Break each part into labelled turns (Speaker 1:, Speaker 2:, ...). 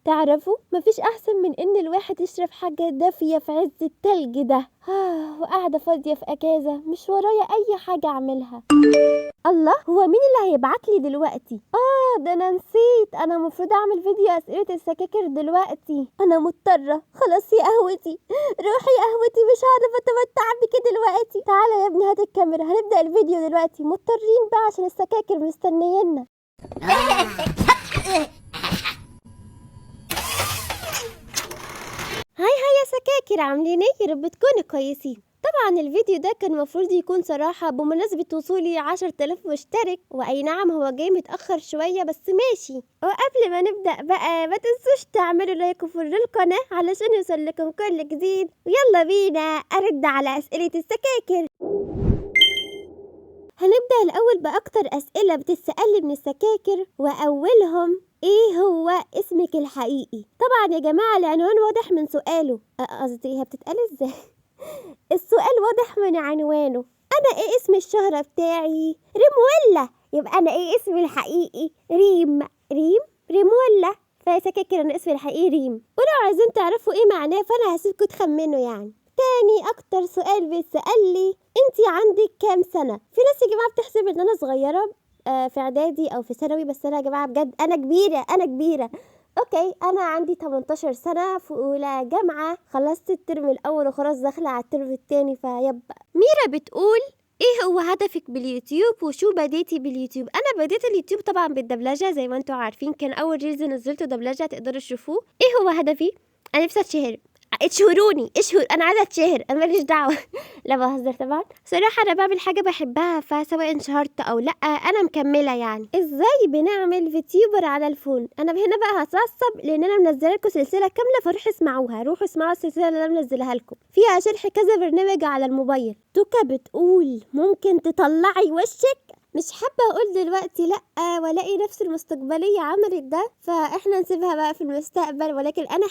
Speaker 1: تعرفوا مفيش احسن من ان الواحد يشرب حاجة دافية في عز التلج ده. وقاعدة فاضية في اجازة مش ورايا اي حاجة اعملها. الله، هو مين اللي هيبعتلي دلوقتي؟ ده انا نسيت، انا المفروض اعمل فيديو اسئلة السكاكر دلوقتي. انا مضطرة خلاص يا قهوتي، روحي يا قهوتي، مش هعرف اتمتع بيكي دلوقتي. تعالى يا ابني هات الكاميرا، هنبدأ الفيديو دلوقتي، مضطرين بقى عشان السكاكر مستنينا. هاي يا سكاكر، عاملين ايه؟ يا رب تكونوا كويسين. طبعا الفيديو ده كان المفروض يكون صراحة بمناسبة وصولي 10,000 مشترك، واي نعم هو جاي متأخر شوية بس ماشي. وقبل ما نبدأ بقى ما تنسوش تعملوا لايك وفولو القناة علشان يوصل لكم كل جديد، ويلا بينا ارد على اسئلة السكاكر. هنبدأ الأول بأكتر أسئلة بتتسأل من السكاكر، وأولهم إيه هو اسمك الحقيقي؟ طبعا يا جماعة العنوان واضح من سؤاله، قصدي هي بتتقال ازاي؟ السؤال واضح من عنوانه. أنا إيه اسم الشهرة بتاعي؟ ريمويلا. يبقى أنا إيه اسمي الحقيقي؟ ريمويلا. فيا سكاكر أنا اسمي الحقيقي ريم، ولو عايزين تعرفوا إيه معناه فأنا هسيبكم تخمنوا يعني. تاني أكتر سؤال بيتسأل لي، انتي عندك كام سنة؟ في ناس يا جماعة بتحسب ان انا صغيرة في اعدادي او في ثانوي، بس انا يا جماعة بجد انا كبيرة. اوكي، انا عندي 18 سنة، في اولى جامعة، خلصت الترم الاول وخلاص داخلة على الترم التاني. فيبقى ميرا بتقول ايه هو هدفك باليوتيوب وشو بديتي باليوتيوب؟ انا بديت اليوتيوب طبعا بالدبلجة زي ما انتوا عارفين، كان اول ريلز نزلته دبلجة تقدروا تشوفوه. ايه هو هدفي؟ انا نفسي اتشهر. اشهر، انا عايزه اتشهر، انا ماليش دعوه. لا بهزر طبعا، صراحه انا بعمل حاجه بحبها، فسواء انشهرت او لا انا مكمله يعني. ازاي بنعمل فيتيوبر على الفون؟ انا هنا بقى هتعصب لان انا منزله لكم سلسله كامله، فروحوا اسمعوها، روحوا اسمعوا السلسله اللي انا منزلها لكم، فيها شرح كذا برنامج على الموبايل. توكا بتقول ممكن تطلعي وشك؟ مش حابة أقول دلوقتي لأ، والاقي نفس المستقبلية عملت ده، فإحنا نسيبها بقى في المستقبل، ولكن أنا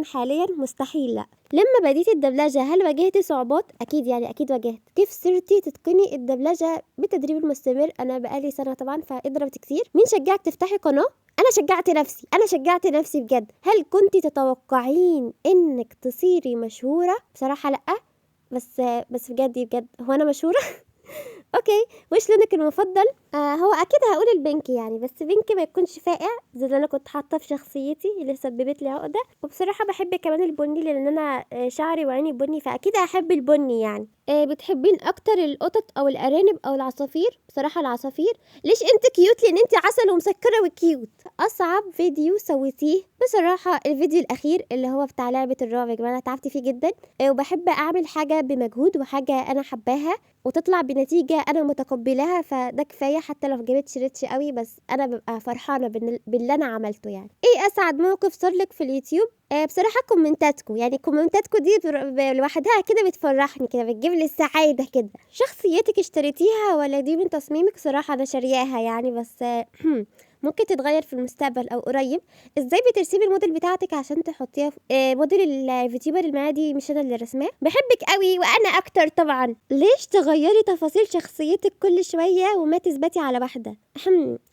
Speaker 1: حاليا مستحيل لأ. لما بديت الدبلجة هل واجهت صعوبات؟ أكيد يعني أكيد واجهت. كيف صرتي تتقني الدبلجة؟ بالتدريب المستمر، أنا بقالي سنة طبعا فاضربت كتير. مين شجعك تفتحي قناة؟ أنا شجعت نفسي بجد. هل كنت تتوقعين إنك تصيري مشهورة؟ بصراحة لأ، بس بجد هو أنا مشهورة؟ اوكي، وش لونك المفضل؟ هو اكيد هقول البنك يعني، بس بنك ما يكونش فاقع زي اللي انا كنت حاطاه في شخصيتي اللي سببت لي عقده. وبصراحه بحب كمان البني لان انا شعري وعيني بني، فاكيد هحب البني يعني. بتحبين اكتر القطط او الارانب او العصافير؟ بصراحه العصافير. ليش انت كيوت؟ لان انت عسل ومسكره وكيوت. اصعب فيديو سويتيه؟ بصراحه الفيديو الاخير اللي هو بتاع لعبه الرعب يا جماعه، انا تعبت فيه جدا. وبحب اعمل حاجه بمجهود وحاجه انا حباها وتطلع بنتيجة أنا متقبلاها، فده كفاية حتى لو مجابتش ريتش قوي، بس أنا ببقى فرحانة باللي أنا عملته يعني. إيه أسعد موقف صارلك في اليوتيوب؟ بصراحة كومنتاتكو، يعني كومنتاتكو دي لوحدها كده بتفرحني كده، بتجيب لي السعادة كده. شخصيتك اشتريتيها ولا دي من تصميمك؟ صراحة أنا شارياها يعني، بس ممكن تتغير في المستقبل او قريب. ازاي بترسمي الموديل بتاعتك عشان تحطيها في موديل الفيتيوبر اللي معايا دي مش انا اللي رسماه. بحبك قوي وانا اكتر طبعا. ليش تغيري تفاصيل شخصيتك كل شويه وما تثبتي على واحده؟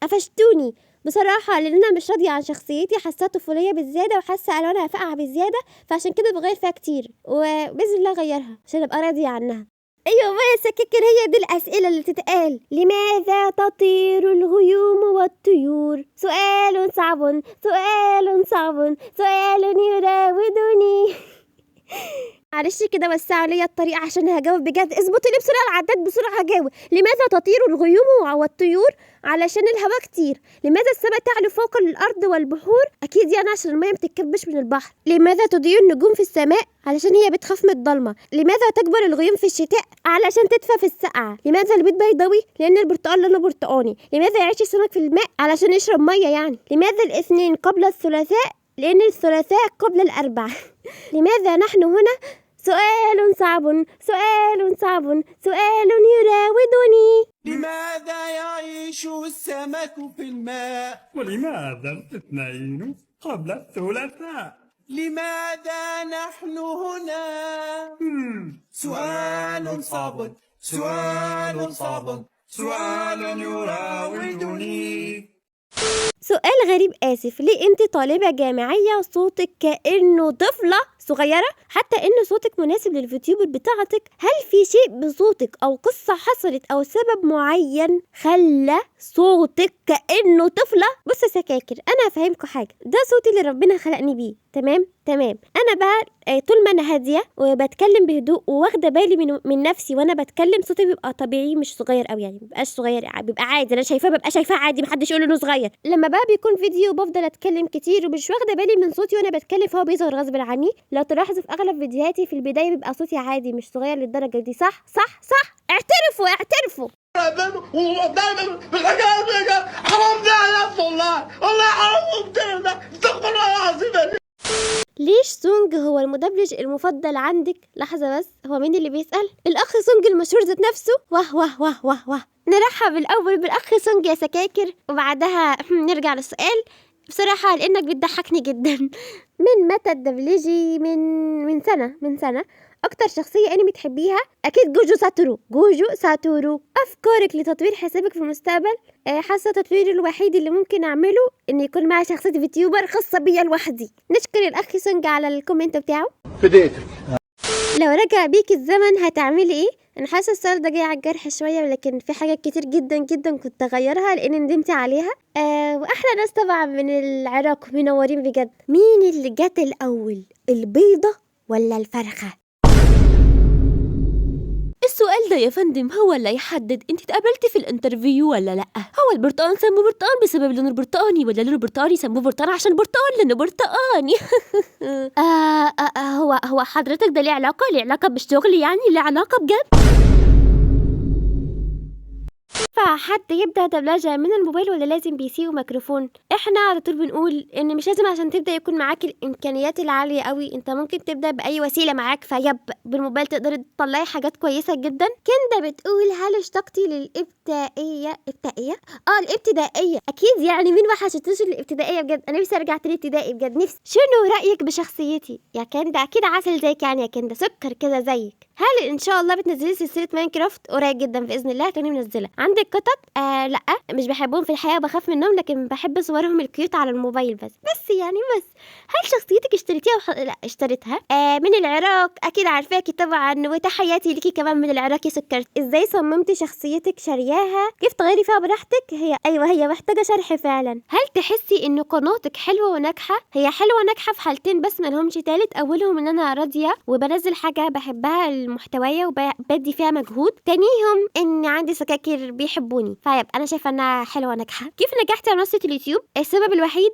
Speaker 1: قفشتوني بصراحه، لان انا مش راضيه عن شخصيتي، حاساها طفوليه بالزياده وحاسه الوانها فاقعه بالزياده، فعشان كده بغير فيها كتير، وباذن الله اغيرها عشان ابقى راضيه عنها. ايوه بقى يا سكاكر، هي دي الاسئله اللي تتقال. لماذا تطير الغيوم والطيور؟ سؤال صعب يراودني. معلش كده وسعوا لي الطريق عشان هجاوب بجد. اظبطوا لي بسرعه العداد، بسرعه هجاوب. لماذا تطير الغيوم والطيور؟ علشان الهواء كتير. لماذا السماء تعلو فوق الارض والبحور؟ اكيد يعني عشان الميه متتكبش من البحر. لماذا تضيء النجوم في السماء؟ علشان هي بتخاف من الضلمه. لماذا تكبر الغيوم في الشتاء؟ علشان تدفى في السقعه. لماذا البيض بيضاوي؟ لان البرتقال لونه برتقاني. لماذا يعيش السمك في الماء؟ علشان يشرب ميه يعني. لماذا الاثنين قبل الثلاثاء؟ لان الثلاثاء قبل الاربع. لماذا نحن هنا؟ سؤال يراودني.
Speaker 2: لماذا يعيش السمك في الماء؟
Speaker 3: ولماذا الاثنين قبل الثلاثاء؟
Speaker 2: لماذا نحن هنا؟ سؤال صعب
Speaker 3: سؤال يراودني.
Speaker 1: سؤال غريب آسف، ليه انت طالبة جامعية وصوتك كأنه طفلة صغيرة؟ حتى ان صوتك مناسب للفيتيوبر بتاعتك، هل في شيء بصوتك او قصة حصلت او سبب معين خلى صوتك كأنه طفلة؟ بص يا سكاكر، انا هفهمكم حاجة، ده صوتي اللي ربنا خلقني بيه، تمام. انا بقى طول ما انا هاديه وبتكلم بهدوء وواخده بالي من نفسي وانا بتكلم، صوتي بيبقى طبيعي مش صغير قوي، يعني مبقاش صغير، بيبقى عادي، انا ببقى شايفاه عادي، محدش يقول انه صغير. لما بقى بيكون فيديو بفضل اتكلم كتير ومش واخده بالي من صوتي وانا بتكلم، فهو بيظهر غصب عني. لو تلاحظوا في اغلب فيديوهاتي في البدايه بيبقى صوتي عادي مش صغير للدرجه دي، صح؟ اعترفوا.
Speaker 2: حرام ده يا ناس، والله حرام ده، استغفر الله العظيم.
Speaker 1: ليش سونج هو المدبلج المفضل عندك؟ لحظة بس، هو مين اللي بيسأل؟ الأخ سونج المشهور ذات نفسه. واه. نرحب الأول بالأخ سونج يا سكاكر، وبعدها نرجع للسؤال. بصراحة لأنك بتضحكني جدا. من متى تدبلجي؟ من سنة. أكتر شخصية أنمي بتحبيها؟ أكيد جوجو ساتورو. أفكارك لتطوير حسابك في المستقبل؟ حاسة التطوير الوحيد اللي ممكن أعمله إن يكون معي شخصية فيتيوبر خاصة بيا لوحدي. نشكر الأخ سونج على الكومنت بتاعه.
Speaker 2: فديتك.
Speaker 1: لو رجع بيك الزمن هتعملي إيه؟ أنا حاسة السؤال ده جاي على الجرح شوية، ولكن في حاجات كتير جدا كنت أغيرها لأن ندمت عليها. وأحلى ناس طبعا من العراق، منورين بجد. مين اللي جت الأول، البيضة ولا الفرخة؟
Speaker 4: السؤال ده يا فندم هو اللي يحدد انت اتقابلتي في الانترفيو ولا لا. هو البرتقال سموه برتقال بسبب لونه البرتقاني، ولا لونه البرتقاني سموه برتقال عشان برتقال لانه برتقاني؟ هو حضرتك ده ليه علاقة بالشغل، يعني ليه علاقة بجد؟
Speaker 1: فحد يبدأ دبلجة من الموبايل ولا لازم بيسي وميكروفون؟ احنا على طول بنقول ان مش لازم عشان تبدأ يكون معاك الامكانيات العالية قوي، انت ممكن تبدأ بأي وسيلة معاك، بالموبايل تقدر تطلعي حاجات كويسة جدا. كندا بتقول هل اشتقتي للابتدائية؟ الابتدائية اكيد، يعني مين وحشتوش الابتدائية بجد؟ انا نفسي ارجع تاني ابتدائي بجد، نفسي. شنو رأيك بشخصيتي يا كندا؟ اكيد عسل زيك يعني يا كندا، سكر كده زيك. هل ان شاء الله بتنزلي سلسلة ماينكرافت قريب جدا بإذن الله؟ تاني منزلة. عندك قطط؟ لا مش بحبهم في الحقيقة، بخاف منهم، لكن بحب صورهم الكيوت على الموبايل بس. هل شخصيتك اشتريتيها لا اشتريتها. من العراق، اكيد عارفاكي طبعا، وتحياتي ليكي كمان من العراق يا سكر. ازاي صممتي شخصيتك شارياها؟ كيف تغيري فيها براحتك؟ هي محتاجة شرح فعلا. هل تحسي ان قناتك حلوة وناجحة؟ هي حلوة وناجحة في حالتين بس، ملهمش تالت. اولهم ان انا راضية وبنزل حاجة بحبها المحتوية وبدي فيها مجهود، تانيهم ان عندي سكاكر بيحبوني، فيبقى انا شايفه انها حلوه وناجحه. كيف نجحتي على منصه اليوتيوب؟ السبب الوحيد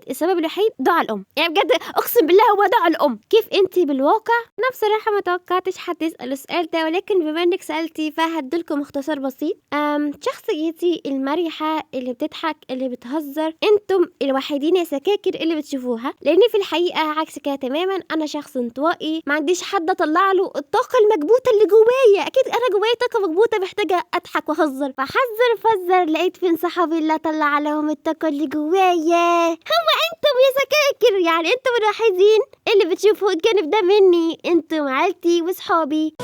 Speaker 1: دعاء الام، يعني بجد اقسم بالله هو دعاء الام. كيف انت بالواقع؟ انا بصراحه ما توقعتش حد يسال السؤال ده، ولكن بما انك سالتي فهديلكم اختصار بسيط. شخصيتي المرحه اللي بتضحك اللي بتهزر، انتم الوحيدين يا سكاكر اللي بتشوفوها، لان في الحقيقه عكس كده تماما. انا شخص انطوائي، ما عنديش حد اطلع له الطاقه المكبوته اللي جوايا. اكيد انا جوايا طاقه مكبوته محتاجه اضحك واهزر، فحذر لقيت فين صحابي اللي اطلع لهم الطاقه اللي جوايا؟ هم انتم يا سكاكر، يعني انتم الوحيدين اللي بتشوفوا الجانب ده مني، انتم عيلتي وصحابي.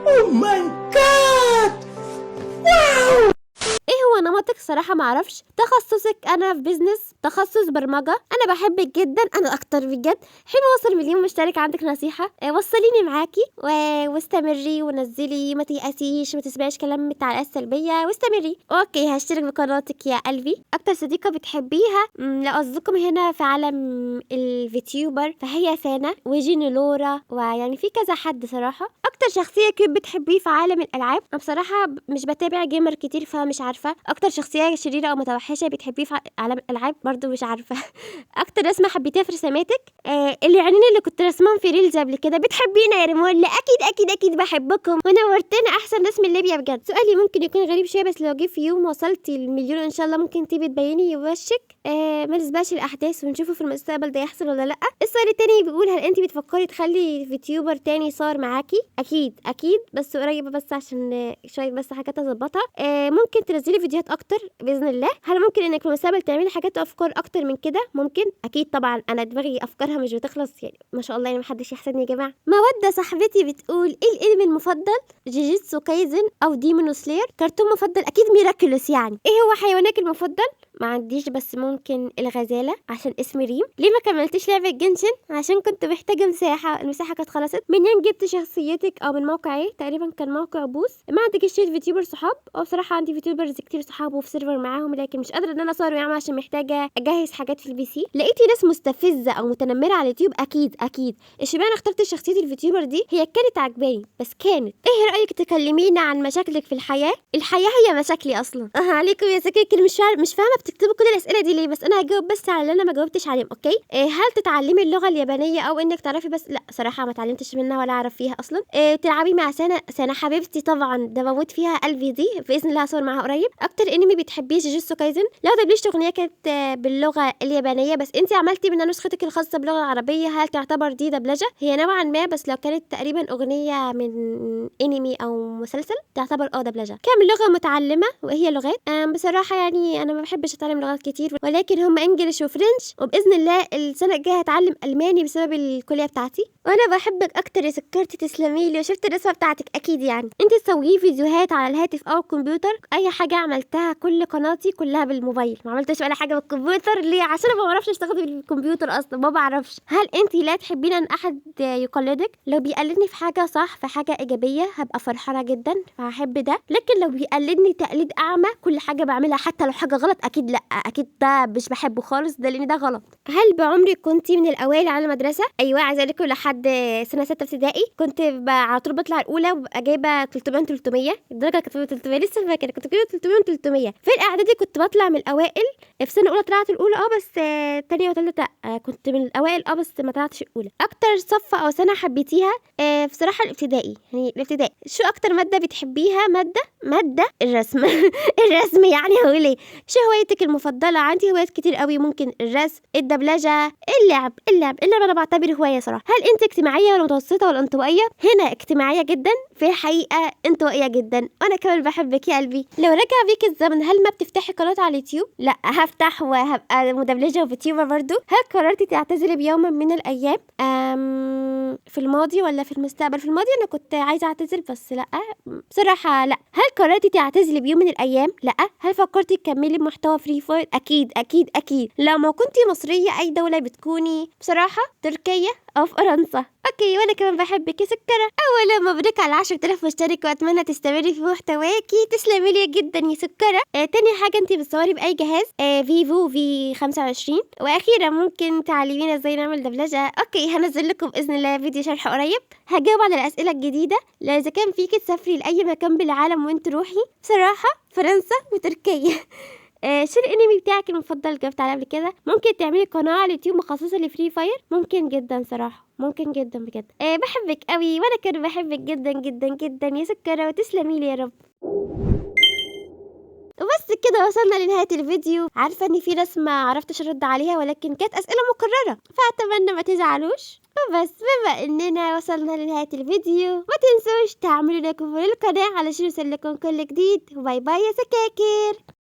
Speaker 2: اوه ماي جاد، واو.
Speaker 1: ايه هو نمطك؟ صراحة معرفش. تخصصك؟ انا في بيزنس، تخصص برمجة. انا بحبك جدا، انا اكتر بجد. حين وصل 1,000,000 مشترك عندك نصيحة، وصليني معاكي واستمري ونزلي، ما تيأسيش، ما تسمعيش كلام التعليقات السلبية، واستمري. اوكي هشترك بقناتك يا قلبي. اكتر صديقة بتحبيها؟ لو قصدكم هنا في عالم الفيتيوبر فهي فانا وجيني لورا، ويعني في كذا حد صراحة. اكتر شخصية كيف بتحبيه في عالم الالعاب؟ انا بصراحة مش بتابع جيمر كتير فمش عارفة. اكتر شخصية شريرة او متوحشة بتحبيه في عالم الالعاب؟ برضو مش عارفة. اكتر رسمة حبيتيها في رسماتك؟ العينين اللي كنت رسمهم في ريلز قبل كده. بتحبينا يا ريمولا؟ اكيد بحبكم ونورتنا، احسن رسم الليبيا بجد. سؤالي ممكن يكون غريب شوية، بس لو جه في يوم وصلتي ل1,000,000 ان شاء الله ممكن تبي تبيني وشك، ما نسبقش الاحداث ونشوفه في المستقبل ده يحصل ولا لا. السؤال التاني بيقول هل انت بتفكري تخلي فيتيوبر تاني صار معاكي؟ اكيد بس قريبة، بس عشان شوية بس حاجات اظبطها. ممكن تنزلي فيديوهات اكتر باذن الله. هل ممكن انك في المستقبل تعملي حاجات وافكار اكتر من كده؟ ممكن اكيد طبعا، انا دماغي افكارها مش بتخلص، يعني ما شاء الله، يعني محدش يحسدني يا جماعه. مودة صاحبتي بتقول ايه الانمي المفضل؟ جيجيتسو كايزن او ديمون سلاير. كرتون مفضل اكيد ميراكلوس. يعني ايه هو حيوانك المفضل؟ ما عنديش، بس ممكن الغزالة عشان اسمي ريم. ليه ما كملتش لعبة جنشن؟ عشان كنت محتاجة مساحة، المساحة كانت خلصت. منين جبت شخصيتك او من موقع ايه؟ تقريبا كان موقع بوس. ما عندكش فيتيوبر صحاب؟ او بصراحة عندي فيتيوبرز كتير صحاب وفي سيرفر معاهم، لكن مش قادرة ان انا اصور معاهم عشان محتاجة اجهز حاجات في البي سي. لقيتي ناس مستفزة او متنمرة على اليوتيوب؟ اكيد. اشمعنى اخترت شخصية الفيتيوبر دي؟ هي كانت عجباني بس كانت. ايه رأيك تكلمينا عن مشاكلك في الحياة؟ الحياة هي مشاكلي اصلا. عليكم يا سكاكر، مش فاهمة بتكتبوا كل الاسئلة دي ليه؟ بس انا هجاوب بس على اللي انا ما جاوبتش عليهم، اوكي؟ هل تتعلمي اللغة اليابانية او انك تعرفي بس؟ لا صراحة ما اتعلمتش منها ولا اعرف فيها اصلا. تلعبي مع سنة حبيبتي طبعا، ده بموت فيها قلبي دي، باذن الله هصور معاها قريب. اكتر انمي بتحبيه؟ جوجوتسو كايزن. لو دبلجت اغنية كانت باللغة اليابانية بس انت عملتي منها نسختك الخاصة باللغة العربية، هل تعتبر دي دبلجة؟ هي نوعا ما، بس لو كانت تقريبا اغنية من انمي او مسلسل تعتبر دبلجة. كام لغة متعلمة وهي لغات؟ بصراحة يعني انا ما بحبش اتعلم لغات كتير، ولكن هم انجليش وفرنش، وباذن الله السنة الجاية هتعلم الماني بسبب الكلية بتاعتي. وانا بحبك اكتر يا سكرتي، تسلميلي. وشفت الرسمة بتاعتك اكيد يعني. انت تسوي فيديوهات على الهاتف او الكمبيوتر؟ اي حاجة عملتها، كل قناتي كلها بالموبايل، ما عملتش ولا حاجة بالكمبيوتر. ليه؟ عشان ما بعرفش استخدم الكمبيوتر اصلا، ما بعرفش. هل انت لا تحبين ان احد يقلدك؟ لو بيقلدني في حاجة صح، في حاجة ايجابية، هبقى فرحانة جدا فهحب ده. لكن لو بيقلدني تقليد اعمى كل حاجة بعملها حتى لو حاجة غلط، اكيد لا، اكيد ده مش بحبه خالص، ده لان ده غلط. هل بعمرك كنتي من الاوائل على المدرسة؟ ايوه، عايزه اقول لكم لحد سنة 6 ابتدائي كنت على طول بطلع الاولى، وببقى جايبة 300 الدرجة كانت 300، لسه فاكرة كنت جايبة 300. في الاعدادي كنت بطلع من الاوائل، في سنة اولى طلعت الاولى بس تانية وتالتة كنت من الاوائل بس ما طلعتش الاولى. اكتر صف او سنة حبيتيها؟ بصراحة الابتدائي، يعني الابتدائي. شو اكتر مادة بتحبيها؟ مادة الرسم. الرسم يعني هقول ايه؟ شو هوايتك المفضلة؟ عندي هوايات كتير قوي، ممكن الرسم، الدبلجة، اللعب انا بعتبر هواية صراحة. هل انت اجتماعية ولا متوسطة ولا انطوائية؟ هنا اجتماعية جدا، في الحقيقة انطوائية جدا، وانا كمان بحبك يا قلبي. لو رجع بيك الزمن هل ما بتفتحي قناة على اليوتيوب؟ لا، هفتح وهبقى مدبلجة وفيتيوبر برضو. هل قررتي تعتزلي بيوم من الايام؟ في الماضي ولا في المستقبل؟ في الماضي انا كنت عايزة اعتزل بس لا، بصراحة لا. هل قررتي تعتزلي بيوم من الايام؟ لا. هل فكرتي تكملي محتوى فري فاير؟ اكيد. لو ما كنتي مصرية اي دولة بتكوني؟ بصراحة تركيا او فرنسا. اوكي، وانا كمان بحبك يا سكرة. اولا مبروك على 10,000 مشترك، واتمنى تستمري في محتواكي، تسلمي لي جدا يا سكرة. تاني حاجة، انتي بتصوري باي جهاز؟ فيفو V25. واخيرا ممكن تعلمينا ازاي نعمل دبلجة؟ اوكي، هنزل لكم باذن الله فيديو شرح قريب، هجاوب على الاسئلة الجديدة. لا اذا كان فيكي تسافري لاي مكان بالعالم وانت روحي؟ بصراحة فرنسا وتركيا. شو الانمي بتاعك المفضل؟ جاوبت عليه قبل كده. ممكن تعملي قناة على اليوتيوب مخصصة لفري فاير؟ ممكن جدا صراحة، ممكن جدا بجد. بحبك قوي، وانا كمان بحبك جدا يا سكرة، وتسلمي لي يا رب. وبس كده وصلنا لنهاية الفيديو. عارفة ان في ناس ما عرفتش ارد عليها، ولكن كانت اسئلة مكررة، فاتمنى ما تزعلوش. وبس بما اننا وصلنا لنهاية الفيديو، ما تنسوش تعملوا لايك وفولو للقناة علشان يوصلكم كل جديد. وباي باي يا سكاكر.